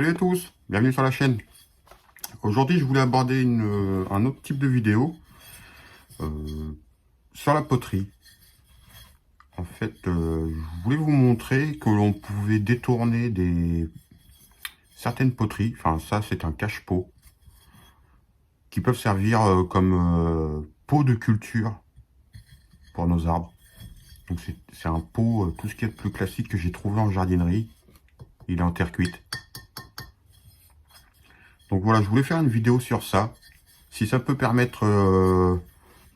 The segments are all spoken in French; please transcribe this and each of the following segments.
Salut à tous, bienvenue sur la chaîne. Aujourd'hui, je voulais aborder un autre type de vidéo sur la poterie. En fait, je voulais vous montrer que l'on pouvait détourner certaines poteries. Enfin, ça, c'est un cache-pot qui peuvent servir comme pot de culture pour nos arbres. Donc, c'est un pot, tout ce qui est plus classique que j'ai trouvé en jardinerie. Il est en terre cuite. Donc voilà, je voulais faire une vidéo sur ça. Si ça peut permettre,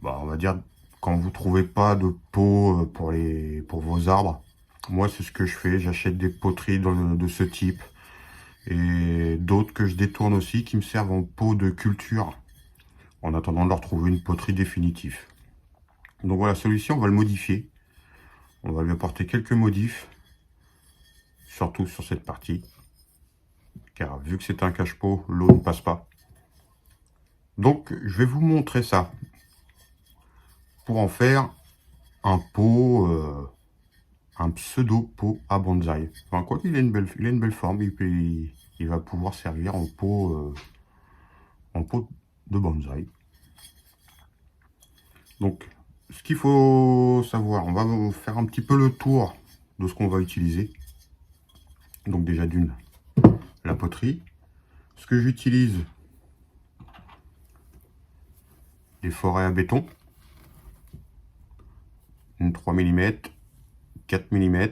on va dire, quand vous trouvez pas de pot pour vos arbres, moi c'est ce que je fais. J'achète des poteries de ce type et d'autres que je détourne aussi qui me servent en pot de culture en attendant de leur trouver une poterie définitive. Donc voilà, celui-ci on va le modifier. On va lui apporter quelques modifs, surtout sur cette partie, car vu que c'est un cache-pot, l'eau ne passe pas. Donc je vais vous montrer ça pour en faire un pot, un pseudo pot à bonsaï. Enfin, quoi qu'il ait une belle forme, il va pouvoir servir en pot de bonsaï. Donc, ce qu'il faut savoir, on va faire un petit peu le tour de ce qu'on va utiliser. Donc déjà d'une, la poterie. Ce que j'utilise, des forêts à béton, une 3 mm, 4 mm,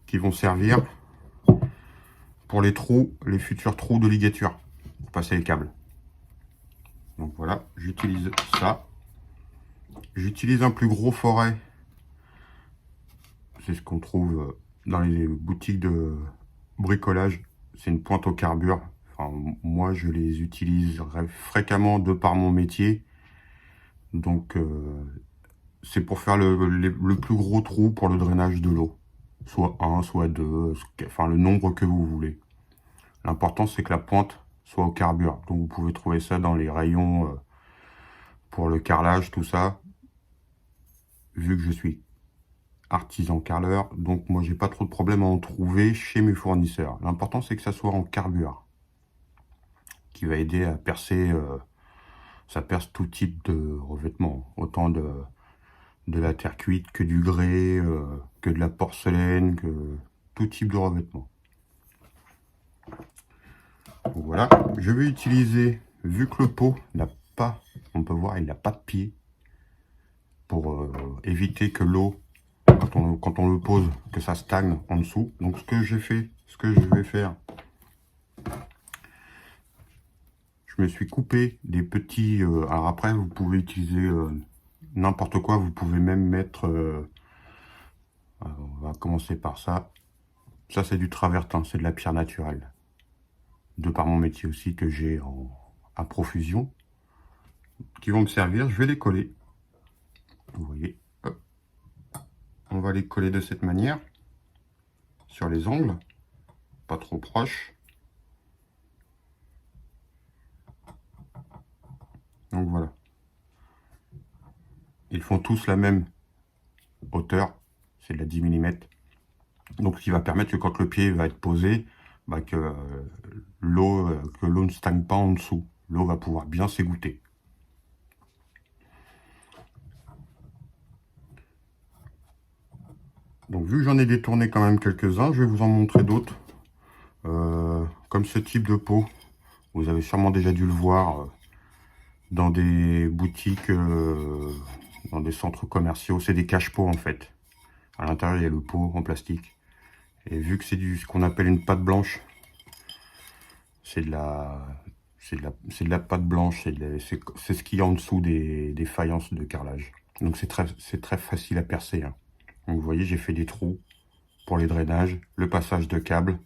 qui vont servir pour les trous, les futurs trous de ligature, pour passer les câbles. Donc voilà, j'utilise ça. J'utilise un plus gros forêt. C'est ce qu'on trouve dans les boutiques de bricolage. C'est une pointe au carbure. Enfin, moi, je les utilise fréquemment de par mon métier. Donc, c'est pour faire le plus gros trou pour le drainage de l'eau. Soit 1, soit 2, enfin le nombre que vous voulez. L'important, c'est que la pointe soit au carbure. Donc, vous pouvez trouver ça dans les rayons pour le carrelage, tout ça. Vu que je suis artisan carreleur, donc moi j'ai pas trop de problème à en trouver chez mes fournisseurs. L'important c'est que ça soit en carbure, qui va aider à percer, ça perce tout type de revêtement, autant de la terre cuite que du grès, que de la porcelaine, que tout type de revêtement. Donc voilà, je vais utiliser, vu que le pot n'a pas, on peut voir il n'a pas de pied, pour éviter que l'eau, quand on le pose, que ça stagne en dessous. Donc ce que j'ai fait, ce que je vais faire, je me suis coupé des petits, alors après vous pouvez utiliser n'importe quoi, vous pouvez même mettre, on va commencer par ça, ça c'est du travertin, c'est de la pierre naturelle, de par mon métier aussi que j'ai à profusion, qui vont me servir. Je vais les coller, vous voyez, hop. On va les coller de cette manière, sur les angles, pas trop proches. Donc voilà. Ils font tous la même hauteur, c'est de la 10 mm. Donc ce qui va permettre que quand le pied va être posé, que l'eau ne stagne pas en dessous. L'eau va pouvoir bien s'égoutter. Donc vu que j'en ai détourné quand même quelques-uns, je vais vous en montrer d'autres. Comme ce type de pot, vous avez sûrement déjà dû le voir dans des boutiques, dans des centres commerciaux. C'est des cache-pots en fait. À l'intérieur il y a le pot en plastique. Et vu que c'est ce qu'on appelle une pâte blanche, c'est de la pâte blanche, c'est ce qu'il y a en dessous des faïences de carrelage. Donc c'est très facile à percer, hein. Donc vous voyez, j'ai fait des trous pour les drainages, le passage de câbles.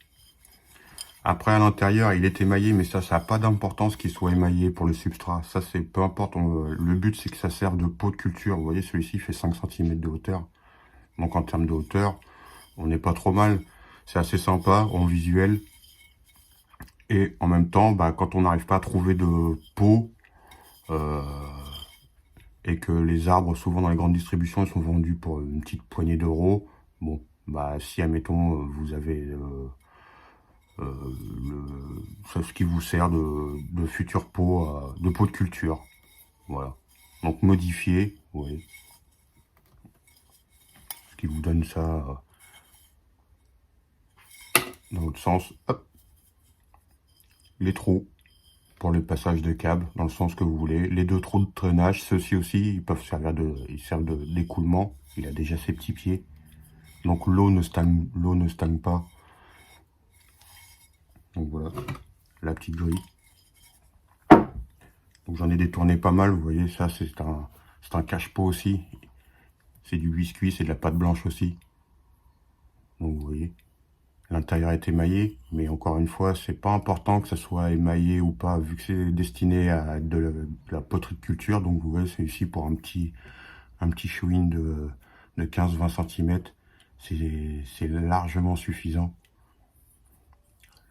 Après à l'intérieur il est émaillé, mais ça n'a pas d'importance qu'il soit émaillé pour le substrat. Ça c'est peu importe, le but c'est que ça serve de pot de culture. Vous voyez, celui-ci fait 5 cm de hauteur. Donc en termes de hauteur, on n'est pas trop mal. C'est assez sympa en visuel. Et en même temps, quand on n'arrive pas à trouver de pot, et que les arbres, souvent dans les grandes distributions, ils sont vendus pour une petite poignée d'euros. Bon, si admettons, vous avez c'est ce qui vous sert de futur pot, de pot de culture. Voilà. Donc modifié, oui. Ce qui vous donne ça dans l'autre sens. Hop. Les trous pour le passage de câbles dans le sens que vous voulez. Les deux trous de drainage, ceux-ci aussi, ils peuvent servir ils servent d'écoulement. Il a déjà ses petits pieds. Donc l'eau ne stagne pas. Donc voilà, la petite grille. Donc j'en ai détourné pas mal, vous voyez, ça c'est un cache-pot aussi. C'est du biscuit, c'est de la pâte blanche aussi. Donc vous voyez, l'intérieur est émaillé, mais encore une fois, c'est pas important que ça soit émaillé ou pas, vu que c'est destiné à de la poterie de culture. Donc vous voyez, c'est ici pour un petit chewing de 15-20 cm. C'est largement suffisant.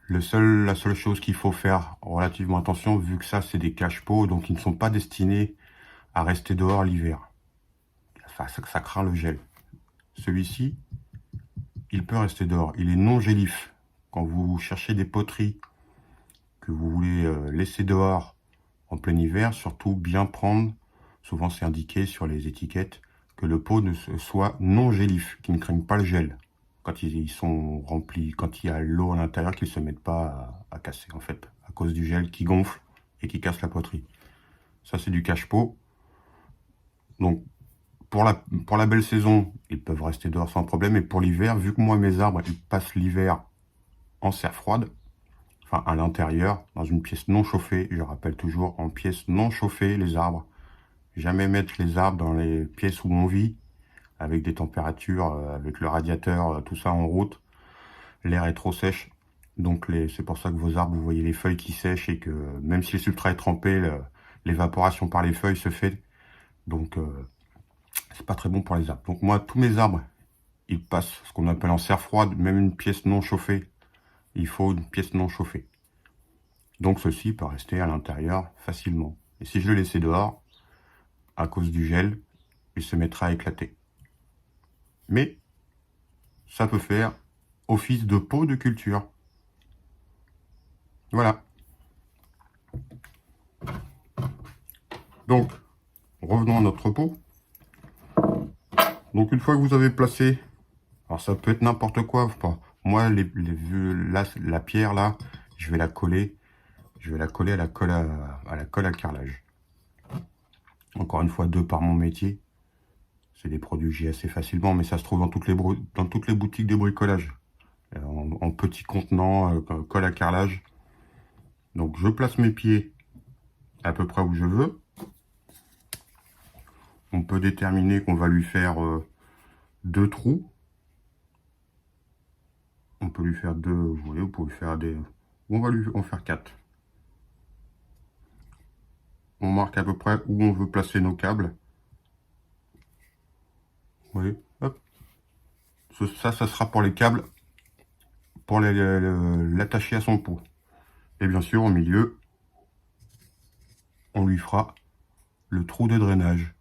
La seule chose qu'il faut faire relativement attention, vu que ça c'est des cache-pots, donc ils ne sont pas destinés à rester dehors l'hiver. Ça craint le gel. Celui-ci, il peut rester dehors. Il est non gélif. Quand vous cherchez des poteries que vous voulez laisser dehors en plein hiver, surtout bien prendre, souvent c'est indiqué sur les étiquettes, que le pot soit non gélif, qui ne craigne pas le gel. Quand ils sont remplis, quand il y a l'eau à l'intérieur, qu'ils ne se mettent pas à casser, en fait, à cause du gel qui gonfle et qui casse la poterie. Ça, c'est du cache-pot. Donc, pour la belle saison, ils peuvent rester dehors sans problème. Et pour l'hiver, vu que moi, mes arbres, ils passent l'hiver en serre froide, enfin, à l'intérieur, dans une pièce non chauffée, je rappelle toujours, en pièce non chauffée, les arbres. Jamais mettre les arbres dans les pièces où on vit, avec des températures, avec le radiateur, tout ça en route. L'air est trop sèche, donc c'est pour ça que vos arbres, vous voyez les feuilles qui sèchent et que même si le substrat est trempé, l'évaporation par les feuilles se fait. Donc c'est pas très bon pour les arbres. Donc moi, tous mes arbres, ils passent ce qu'on appelle en serre froide, même une pièce non chauffée. Il faut une pièce non chauffée. Donc ceci peut rester à l'intérieur facilement. Et si je le laissais dehors, à cause du gel, il se mettra à éclater. Mais ça peut faire office de pot de culture. Voilà. Donc, revenons à notre pot. Donc, une fois que vous avez placé, alors ça peut être n'importe quoi. Moi, la pierre là, je vais la coller à la colle à carrelage. Encore une fois, deux par mon métier. C'est des produits que j'ai assez facilement, mais ça se trouve dans toutes les boutiques de bricolage. En petits contenants, colle à carrelage. Donc je place mes pieds à peu près où je veux. On peut déterminer qu'on va lui faire 2 trous. On peut lui faire 2, vous voyez, vous pouvez faire des... On va lui en faire 4. On marque à peu près où on veut placer nos câbles. Vous voyez, hop. Ça sera pour les câbles, pour l'attacher à son pot. Et bien sûr, au milieu, on lui fera le trou de drainage.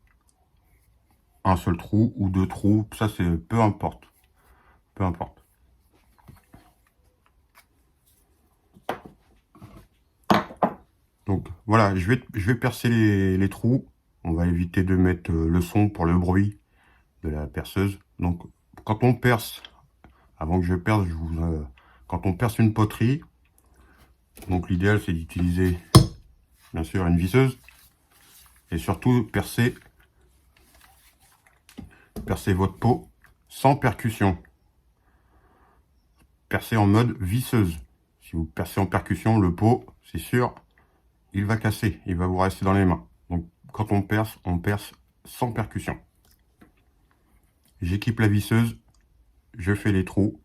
Un seul trou ou 2 trous, ça c'est peu importe. Peu importe. Donc voilà, je vais percer les trous. On va éviter de mettre le son pour le bruit de la perceuse. Donc quand on perce, avant que je perce, quand on perce une poterie, donc l'idéal c'est d'utiliser bien sûr une visseuse et surtout percer votre pot sans percussion. Percer en mode visseuse. Si vous percez en percussion, le pot, c'est sûr, il va casser, il va vous rester dans les mains. Donc quand on perce sans percussion. J'équipe la visseuse, je fais les trous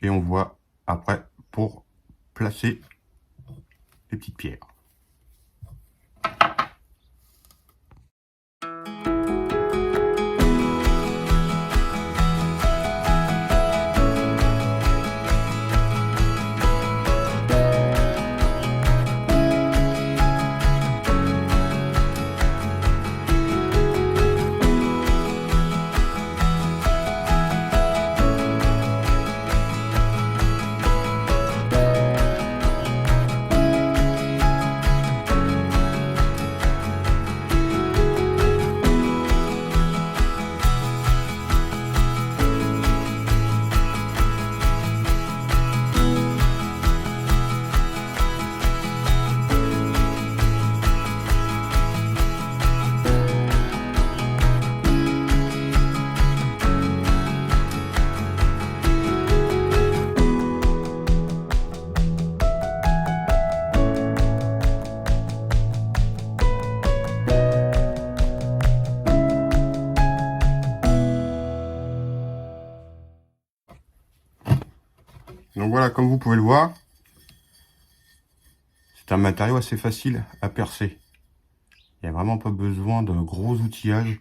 et on voit après pour placer les petites pierres. Donc voilà, comme vous pouvez le voir, c'est un matériau assez facile à percer. Il n'y a vraiment pas besoin de gros outillages,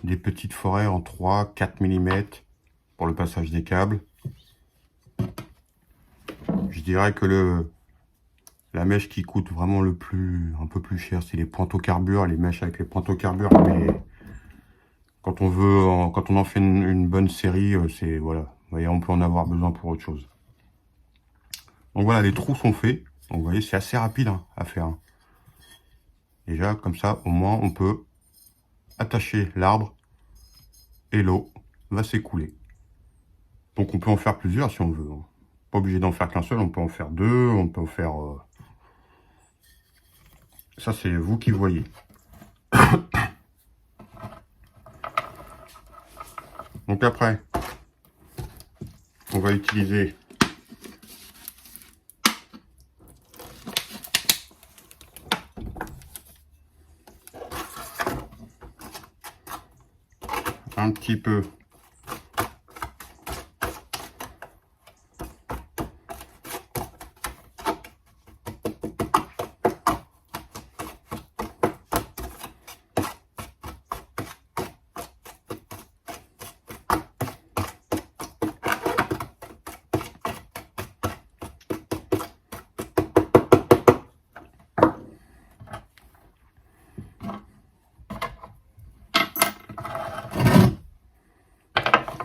des petites forêts en 3-4 mm pour le passage des câbles. Je dirais que la mèche qui coûte vraiment un peu plus cher, c'est les pointes au carbure, les mèches avec les pointes au carbure. Mais quand on en fait une bonne série, c'est voilà, vous voyez, on peut en avoir besoin pour autre chose. Donc voilà, les trous sont faits. Donc vous voyez, c'est assez rapide à faire. Déjà, comme ça, au moins, on peut attacher l'arbre et l'eau va s'écouler. Donc on peut en faire plusieurs si on veut. Pas obligé d'en faire qu'un seul, on peut en faire deux, on peut en faire... Ça, c'est vous qui voyez. Donc après, on va utiliser un petit peu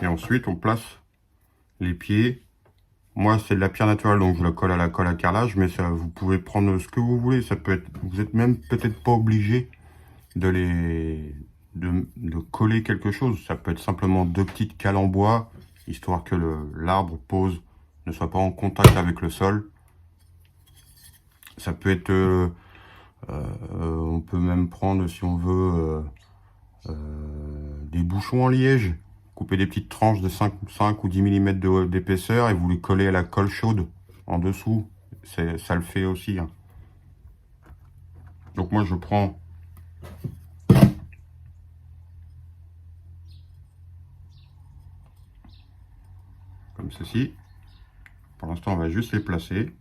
et ensuite on place les pieds. Moi, c'est de la pierre naturelle, donc je la colle à la colle à carrelage, mais ça, vous pouvez prendre ce que vous voulez. Ça peut être, vous êtes même peut-être pas obligé de coller quelque chose. Ça peut être simplement deux petites cales en bois, histoire que l'arbre pose ne soit pas en contact avec le sol. Ça peut être, on peut même prendre, si on veut, des bouchons en liège. Couper des petites tranches de 5 ou 10 mm d'épaisseur et vous les collez à la colle chaude en dessous. Ça le fait aussi. Donc moi je prends comme ceci. Pour l'instant on va juste les placer.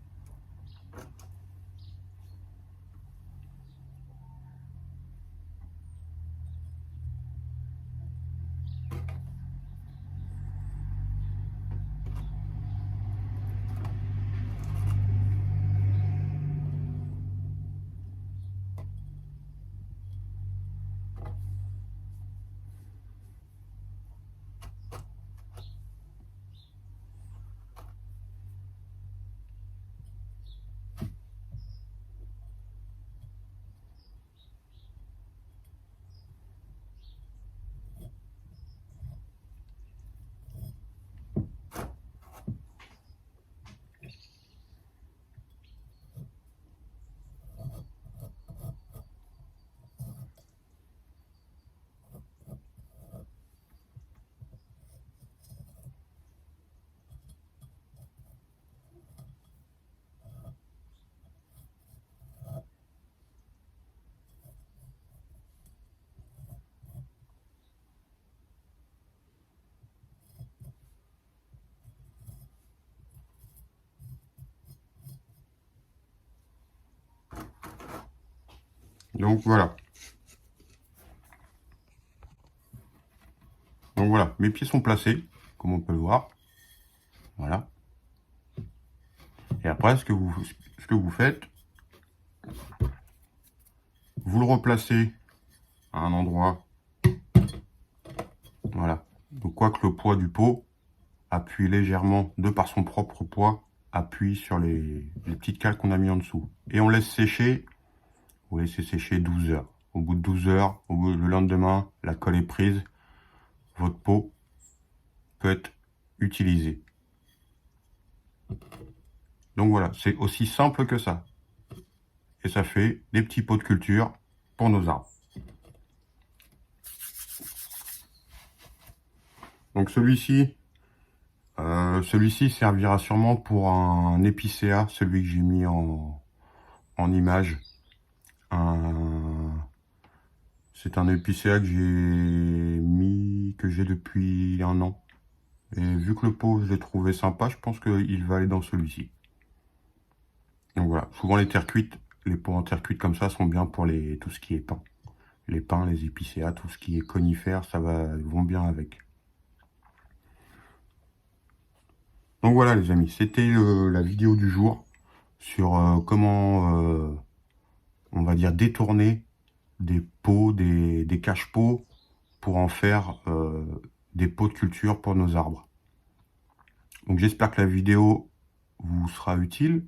Donc voilà. Donc voilà, mes pieds sont placés, comme on peut le voir. Voilà. Et après, ce que vous faites, vous le replacez à un endroit. Voilà. Donc quoi que le poids du pot appuie légèrement, de par son propre poids, appuie sur les petites cales qu'on a mis en dessous. Et on laisse sécher. Vous laissez sécher 12 heures. Au bout de 12 heures, le lendemain, la colle est prise. Votre pot peut être utilisé. Donc voilà, c'est aussi simple que ça. Et ça fait des petits pots de culture pour nos arbres. Donc celui-ci servira sûrement pour un épicéa, celui que j'ai mis en image. C'est un épicéa que j'ai depuis 1 an. Et vu que le pot, je l'ai trouvé sympa, je pense qu'il va aller dans celui-ci. Donc voilà, souvent les terres cuites, les pots en terre cuite comme ça sont bien pour tout ce qui est pain. Les pins, les épicéas, tout ce qui est conifères, ils vont bien avec. Donc voilà les amis, c'était la vidéo du jour sur comment, on va dire, détourner des pots, des cache-pots pour en faire des pots de culture pour nos arbres. Donc j'espère que la vidéo vous sera utile.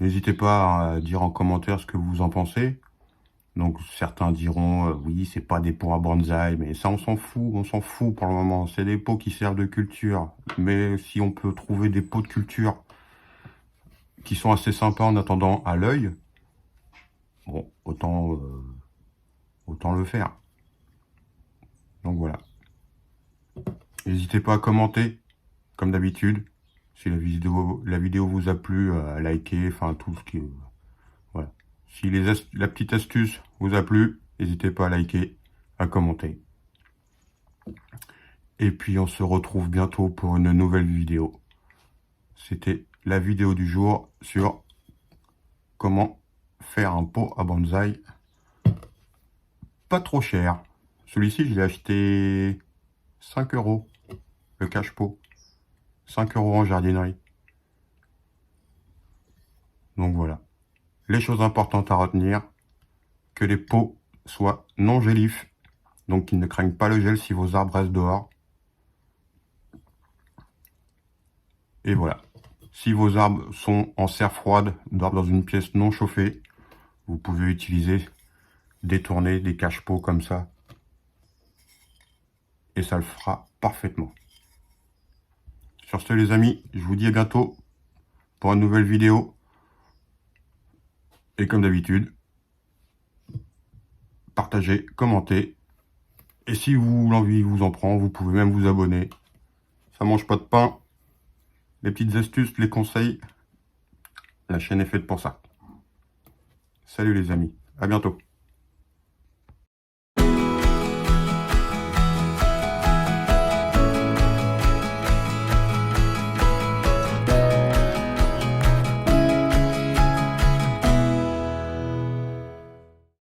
N'hésitez pas à dire en commentaire ce que vous en pensez. Donc certains diront oui, c'est pas des pots à bonsaï, mais ça on s'en fout pour le moment. C'est des pots qui servent de culture. Mais si on peut trouver des pots de culture qui sont assez sympas en attendant à l'œil, bon, autant le faire. Donc voilà. N'hésitez pas à commenter, comme d'habitude. Si la vidéo vous a plu, à liker, enfin tout ce qui est... Voilà. Si la petite astuce vous a plu, n'hésitez pas à liker, à commenter. Et puis on se retrouve bientôt pour une nouvelle vidéo. C'était la vidéo du jour sur comment faire un pot à bonsaï pas trop cher. Celui-ci, je l'ai acheté 5 €, le cache-pot. 5 € en jardinerie. Donc voilà. Les choses importantes à retenir, que les pots soient non gélifs, donc qu'ils ne craignent pas le gel si vos arbres restent dehors. Et voilà. Si vos arbres sont en serre froide, dans une pièce non chauffée, vous pouvez utiliser, détourner des cache-pots comme ça. Et ça le fera parfaitement. Sur ce les amis, je vous dis à bientôt pour une nouvelle vidéo. Et comme d'habitude, partagez, commentez. Et si l'envie vous en prend, vous pouvez même vous abonner. Ça mange pas de pain. Les petites astuces, les conseils, la chaîne est faite pour ça. Salut les amis, à bientôt.